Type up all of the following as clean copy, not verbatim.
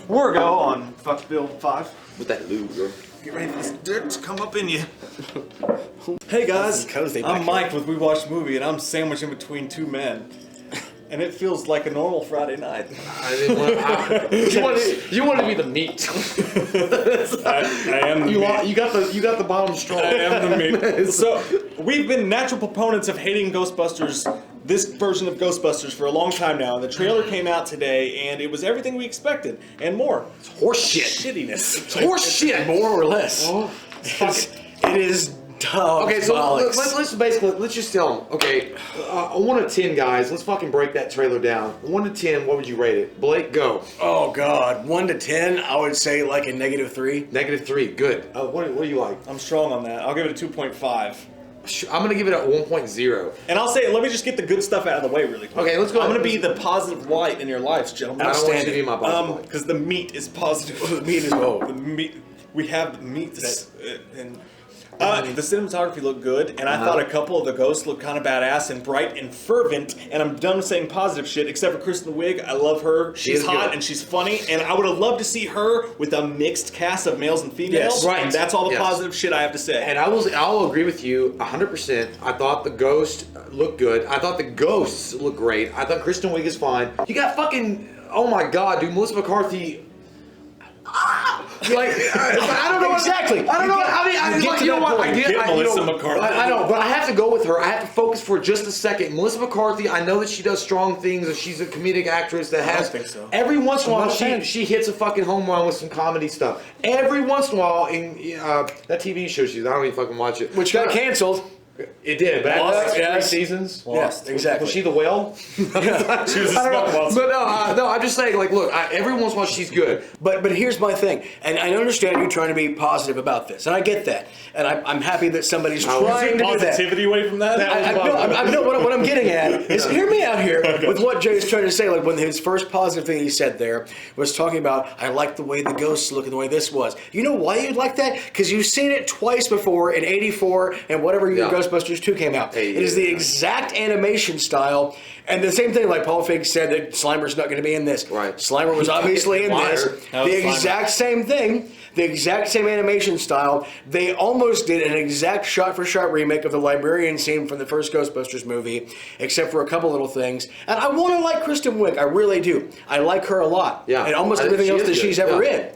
We're go on Fuck Bill 5. With that lube, bro. Get ready for this dirt to come up in you. Hey guys, I'm Mike with We Watched Movie, and I'm sandwiched in between two men. And it feels like a normal Friday night. You want to be the meat. I am the meat. You got the bottom straw. I am the meat. So, we've been natural proponents of hating Ghostbusters, this version of Ghostbusters, for a long time now. And the trailer came out today, and it was everything we expected, and more. It's horse shit. Shittiness. It's horse shit. More or less. Oh, It is dumb. Okay, so let's just tell them. Okay, 1 to 10, guys. Let's fucking break that trailer down. 1 to 10, what would you rate it? Blake, go. Oh God, 1 to 10, I would say like a -3. -3, good. What do you like? I'm strong on that. I'll give it a 2.5. I'm gonna give it a 1.0. And I'll say, let me just get the good stuff out of the way really quick. Okay, let's go. I'm going to be the positive light in your lives, gentlemen. I don't want you to be my positive light. Because the meat is positive. The meat is well. The meat. We have the meat. The cinematography looked good, and I thought a couple of the ghosts looked kind of badass and bright and fervent. And I'm done saying positive shit, except for Kristen Wiig. I love her. She's hot good. and she's funny, and I would have loved to see her with a mixed cast of males and females. Yes, right. And that's all the positive shit I have to say. And I'll agree with you 100%. I thought the ghost looked good. I thought the ghosts looked great. I thought Kristen Wiig is fine. You got fucking, oh my God, dude, Melissa McCarthy. Like, I don't know exactly. I don't know. I mean, you know what? I get Melissa McCarthy. I know, but I have to go with her. I have to focus for just a second. Melissa McCarthy. I know that she does strong things, and she's a comedic actress that has. I don't think so. Every once in a while, she hits a fucking home run with some comedy stuff. Every once in a while, in that TV show she's, I don't even fucking watch it. Which got canceled. It did, but Lost, three yes. seasons. Yes, exactly. Was she the whale? She was a smoke monster. But no, I'm just saying, like, look, every once in a while she's good. But here's my thing, and I understand you trying to be positive about this, and I get that, and I'm happy that somebody's trying to do that. Positivity away from that? I know what I'm getting at is, hear me out here with what Jay's trying to say. Like, when his first positive thing he said there was talking about, I like the way the ghosts look and the way this was. You know why you'd like that? Because you've seen it twice before in '84 and whatever year Ghostbusters 2 came out. It is the exact animation style, and the same thing. Like Paul Feig said that Slimer's not going to be in this. Right. Slimer was obviously in this. The exact same thing. The exact same animation style. They almost did an exact shot-for-shot remake of the librarian scene from the first Ghostbusters movie, except for a couple little things. And I want to like Kristen Wiig. I really do. I like her a lot. Yeah. And almost everything else that she's ever in.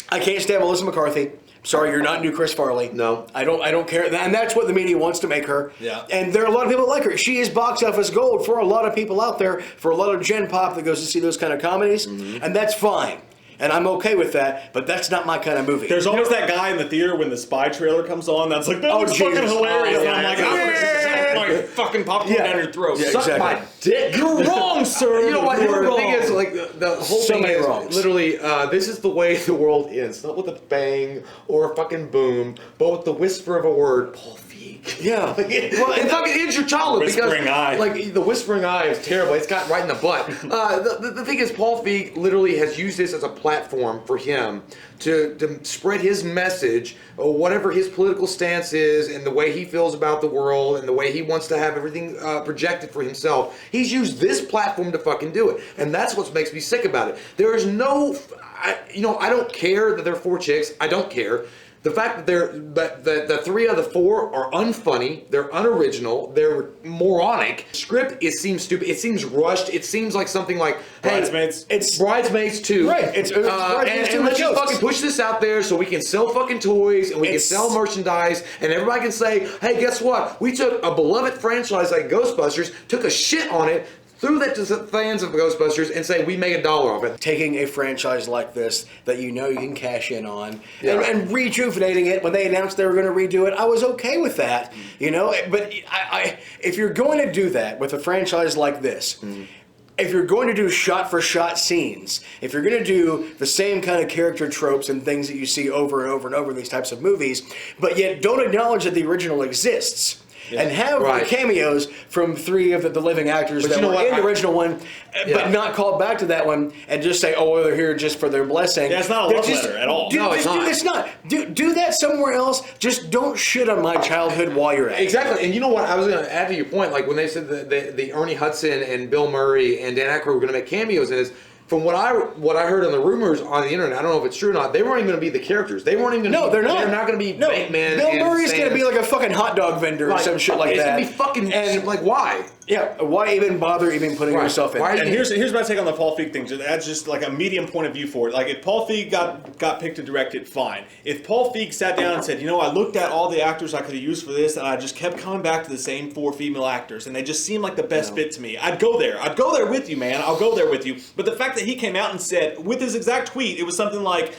I can't stand Melissa McCarthy. Sorry, you're not new Chris Farley. No. I don't care. And that's what the media wants to make her. Yeah. And there are a lot of people that like her. She is box office gold for a lot of people out there, for a lot of Gen Pop that goes to see those kind of comedies. Mm-hmm. And that's fine. And I'm okay with that, but that's not my kind of movie. There's always that guy in the theater when the Spy trailer comes on that's like, that looks fucking hilarious. And I'm like, I'm going to suck my fucking popcorn down your throat. Yeah, Suck my dick. You're wrong, sir. You know what? You're The thing is, like, the whole So thing many is wrongs. literally, this is the way the world ends. Not with a bang or a fucking boom, but with the whisper of a word. Paul Feig. Yeah. Well, it fucking ends your childhood. Whispering because, eye. Like, the whispering eye is terrible. It's got right in the butt. The thing is, Paul Feig literally has used this as a platform for him to spread his message, or whatever his political stance is, and the way he feels about the world, and the way he wants to have everything projected for himself. He's used this platform to fucking do it, and that's what makes me sick about it. There is no, I don't care that there are 4 chicks. I don't care. The fact that the 3 of the 4 are unfunny, they're unoriginal, they're moronic. Script, it seems stupid. It seems rushed. It seems like something like, hey, Bridesmaids. It's Bridesmaids 2. Right. It's Bridesmaids 2 and let's just jokes. fucking push this out there so we can sell fucking toys and we can sell merchandise and everybody can say, hey, guess what? We took a beloved franchise like Ghostbusters, took a shit on it, threw that to the fans of Ghostbusters and say we made $1 off it. Taking a franchise like this that you know you can cash in on and rejuvenating it when they announced they were going to redo it, I was okay with that, But if you're going to do that with a franchise like this, if you're going to do shot-for-shot scenes, if you're going to do the same kind of character tropes and things that you see over and over and over in these types of movies, but yet don't acknowledge that the original exists, and have the cameos from 3 of the living actors that were in the original one, but not called back to that one, and just say, oh, well, they're here just for their blessing. Yeah, it's not a love letter at all. No, it's not. It's not. Do that somewhere else. Just don't shit on my childhood while you're at it. Exactly. And you know what? I was going to add to your point, like when they said the Ernie Hudson and Bill Murray and Dan Aykroyd were going to make cameos in this, from what I heard on the rumors on the internet, I don't know if it's true or not. They weren't even going to be the characters. They weren't even. No, they're not. They're not going to be Bankman. Bill Murray's going to be like a fucking hot dog vendor or some shit like that. It's going to be fucking. And like, why? Yeah, why even bother putting yourself in? And here's my take on the Paul Feig thing. That's just like a medium point of view for it. Like if Paul Feig got picked to direct it, fine. If Paul Feig sat down and said, I looked at all the actors I could have used for this, and I just kept coming back to the same 4 female actors, and they just seemed like the best fit to me, I'd go there. I'd go there with you, man. I'll go there with you. But the fact that he came out and said, with his exact tweet, it was something like,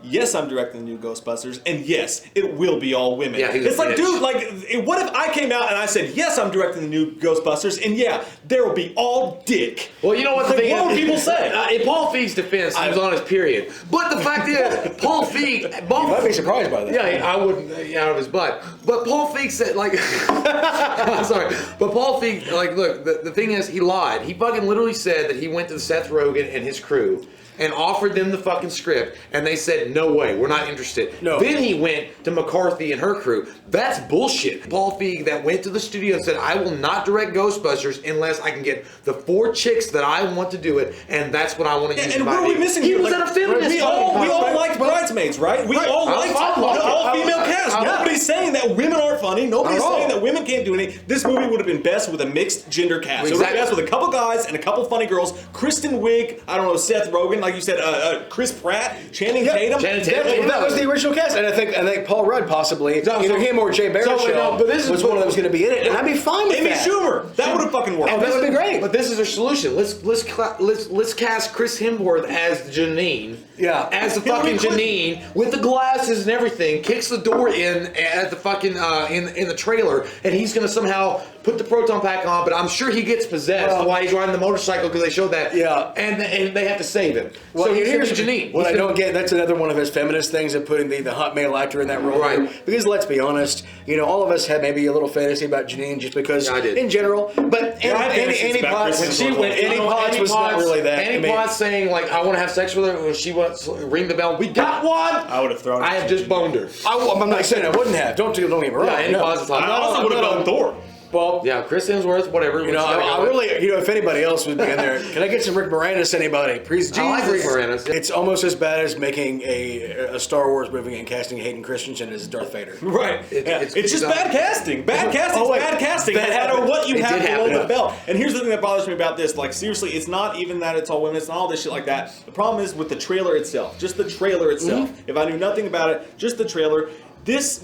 yes, I'm directing the new Ghostbusters, and yes, it will be all women. Yeah, it's like, dude, like, what if I came out and I said, yes, I'm directing the new Ghostbusters, and yeah, there will be all dick. Well, you know what? What would people say? In Paul Feig's defense, he was on his period. But the fact is, Paul Feig... You might be surprised by that. Yeah, I wouldn't out of his butt. But Paul Feig said, like... I'm sorry. But Paul Feig, like, look, the thing is, he lied. He fucking literally said that he went to Seth Rogen and his crew and offered them the fucking script, and they said, no way, we're not interested. No. Then he went to McCarthy and her crew. That's bullshit. Paul Feig that went to the studio and said, I will not direct Ghostbusters unless I can get the 4 chicks that I want to do it, and that's what I want to use. And what are we missing He here? was Like, at a feminist. we all liked Bridesmaids, right? We all liked the all-female cast. Nobody's saying that women aren't funny. Nobody's saying that women can't do anything. This movie would have been best with a mixed gender cast. It would have been best with a couple guys and a couple funny girls. Kristen Wiig, I don't know, Seth Rogen, like you said, Chris Pratt, Channing Tatum. That was the original cast, and I think Paul Rudd possibly, either him or Jay Baruchel, was one of them was going to be in it, and I'd be fine with Amy that. Schumer, that would have fucking worked. Oh, that would be great. But this is their solution. Let's cast Chris Hemsworth as Janine. Yeah. As the fucking Janine with the glasses and everything, kicks the door in at the fucking in the trailer, and he's gonna somehow put the proton pack on. But I'm sure he gets possessed while he's riding the motorcycle because they showed that. Yeah. And they have to save him. Well, so here's Janine. What I don't get, that's another one of his feminist things of putting the hot male actor in that role. Right. Because let's be honest, all of us had maybe a little fantasy about Janine just because I did. in general. But Annie Potts, when she went, Annie Potts was not really that. Annie Potts saying like I want to have sex with her when she wants to ring the bell. We got one. I would have thrown it. I have just boned her. I'm not saying I wouldn't have. Don't get me wrong. Yeah, Annie Potts is I also would have done Thor. Well, yeah, Chris Hemsworth, whatever. I really, if anybody else would be in there, can I get some Rick Moranis? Anybody? Please, Jesus. I like Rick Moranis. It's almost as bad as making a Star Wars movie and casting Hayden Christensen as Darth Vader. Right. It's just bad casting. Bad casting. Bad casting. No matter what you have below the belt. And here's the thing that bothers me about this. Like, seriously, it's not even that it's all women. It's not all this shit like that. The problem is with the trailer itself. Just the trailer itself. Mm-hmm. If I knew nothing about it, just the trailer.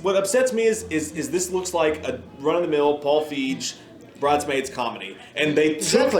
What upsets me is this looks like a run-of-the-mill Paul Feig Bridesmaids comedy, and they took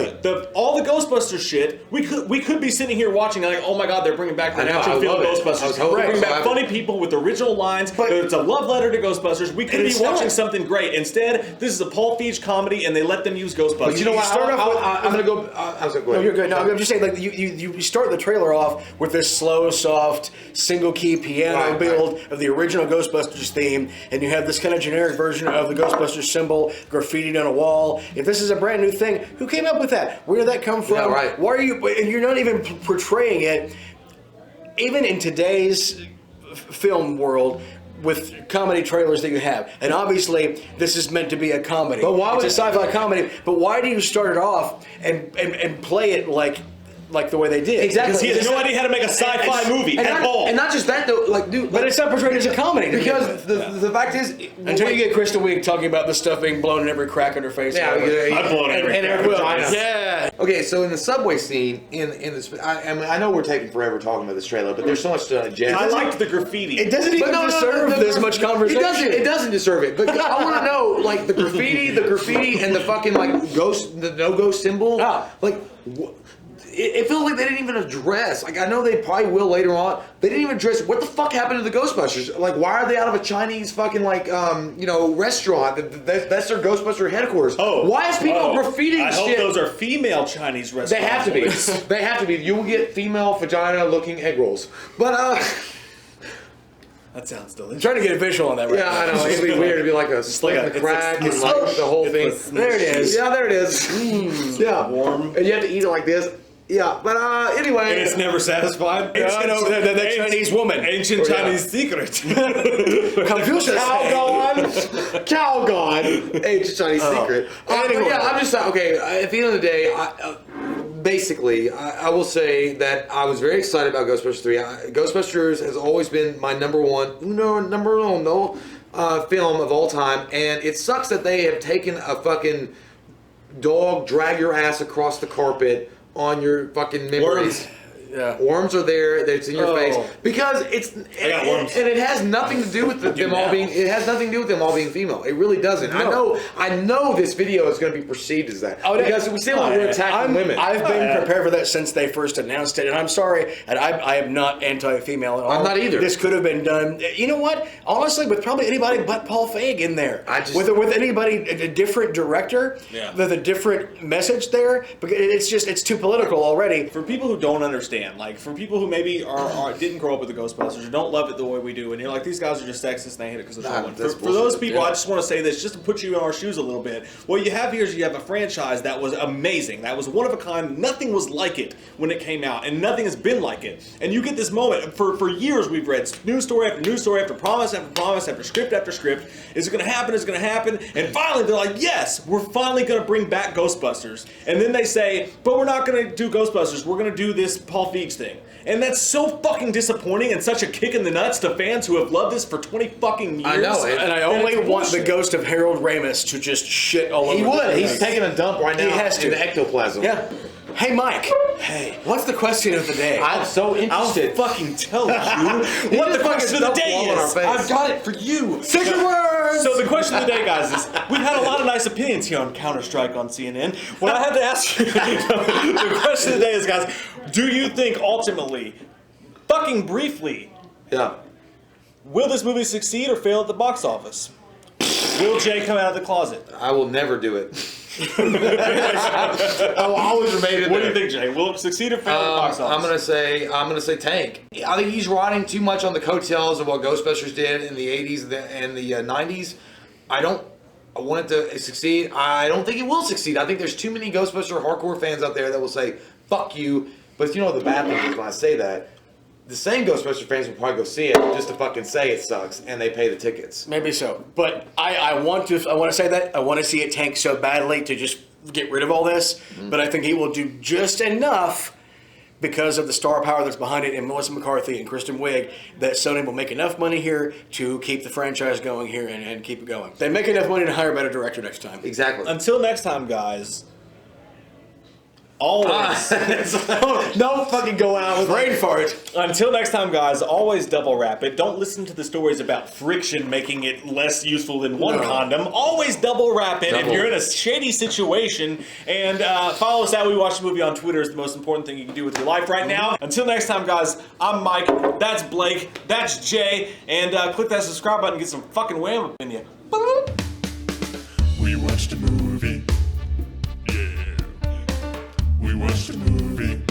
all the Ghostbusters shit. We could be sitting here watching like, oh my god, they're bringing back the natural feel of Ghostbusters. They're bringing back funny people with original lines. It's a love letter to Ghostbusters. We could be watching something great. Instead, this is a Paul Feig comedy, and they let them use Ghostbusters. But you know what? I'm gonna go. I was like, go ahead. No, you're good. No, I'm just saying, like you start the trailer off with this slow, soft, single key piano build of the original Ghostbusters theme, and you have this kind of generic version of the Ghostbusters symbol graffitied on a wall. If this is a brand new thing, who came up with that? Where did that come from? Yeah, right. Why are you? And you're not even portraying it. Even in today's film world, with comedy trailers that you have, and obviously this is meant to be a comedy. But why it's a sci-fi comedy. But why do you start it off and play it like the way they did? Exactly. Because he has no idea how to make a sci-fi movie at all. And not just that though, like dude. But it's not portrayed as a comedy. Because the fact is, until you get Kristen Wiig talking about the stuff being blown in every crack in her face. Yeah, I've blown every crack. Yeah. Okay, so in the subway scene, in this, I know we're taking forever talking about this trailer, but there's so much to digest. I liked the graffiti. It doesn't even deserve this much conversation. It doesn't deserve it. But I want to know, like the graffiti, and the fucking like ghost, the no ghost symbol. Like. It feels like they didn't even address. Like I know they probably will later on. They didn't even address what the fuck happened to the Ghostbusters. Like why are they out of a Chinese fucking like restaurant? That's their Ghostbuster headquarters. Oh, why is people graffitiing I shit? hope those are female Chinese restaurants. They have to be. They have to be. You will get female vagina looking egg rolls. But that sounds delicious. I'm trying to get a visual on that right now. I know. It'd be weird to be like a slick in the crack and like the whole thing. There it is. Yeah, there it is. Yeah. Warm. And you have to eat it like this. Yeah, but anyway. And it's never satisfied. That Chinese woman. Ancient Chinese secret. Confucius. Calgon. Ancient Chinese secret. Anyway. Yeah, I'm just okay. At the end of the day, basically, I will say that I was very excited about Ghostbusters 3. Ghostbusters has always been my number one film of all time, and it sucks that they have taken a fucking dog drag your ass across the carpet on your fucking memories. Yeah. Worms are there. It's in your face because and it has nothing to do with them all being. It has nothing to do with them all being female. It really doesn't. No. I know this video is going to be perceived as that because we say we're attacking women. I've been prepared for that since they first announced it, and I'm sorry, and I am not anti-female at all. I'm not either. This could have been done. You know what? Honestly, with probably anybody but Paul Feig in there. With anybody, a different director, with a different message there, because it's too political already. For people who don't understand. Like, for people who maybe didn't grow up with the Ghostbusters or don't love it the way we do, and you're like, these guys are just sexist and they hate it because they're showing. For those people, I just want to say this, just to put you in our shoes a little bit. What you have here is you have a franchise that was amazing, that was one of a kind. Nothing was like it when it came out, and nothing has been like it. And you get this moment. For years, we've read news story after news story after promise after script after script. Is it going to happen? Is it going to happen? And finally, they're like, yes, we're finally going to bring back Ghostbusters. And then they say, but we're not going to do Ghostbusters. We're going to do this Paul Feig thing. And that's so fucking disappointing and such a kick in the nuts to fans who have loved this for 20 fucking years. I know, and I only want the ghost of Harold Ramis to just shit all over. He would. He's taking a dump right now. He has to. In the ectoplasm. Yeah. Hey, Mike. Hey. What's the question of the day? I'm so interested. I'll fucking tell you what the question of the day is. I've got it for you. Say your words. So the question of the day, guys, is we've had a lot of nice opinions here on Counter-Strike on CNN. What I had to ask you, the question of the day is, guys, do you think ultimately, fucking briefly, will this movie succeed or fail at the box office? Will Jay come out of the closet? I will never do it. I will always remain in What do you think, Jay? Will it succeed or fail at the box office? I'm gonna say tank. I think he's riding too much on the coattails of what Ghostbusters did in the 80s and the 90s. I want it to succeed. I don't think it will succeed. I think there's too many Ghostbuster hardcore fans out there that will say, fuck you. But you know the bad thing is when I say that, the same Ghostbuster fans will probably go see it just to fucking say it sucks, and they pay the tickets. Maybe so, but I want to say that I want to see it tank so badly to just get rid of all this. Mm-hmm. But I think he will do just enough because of the star power that's behind it, and Melissa McCarthy and Kristen Wiig, that Sony will make enough money here to keep the franchise going here and keep it going. They make enough money to hire a better director next time. Exactly. Until next time, guys. Always. Don't fucking go out with brain fart. Until next time, guys, always double wrap it. Don't listen to the stories about friction making it less useful than one condom. Always double wrap it if you're in a shady situation. And follow us at We Watch the Movie on Twitter is the most important thing you can do with your life right now. Until next time, guys, I'm Mike, that's Blake, that's Jay, and click that subscribe button and get some fucking wham up in you. We watched a movie. Yeah. We watched a movie.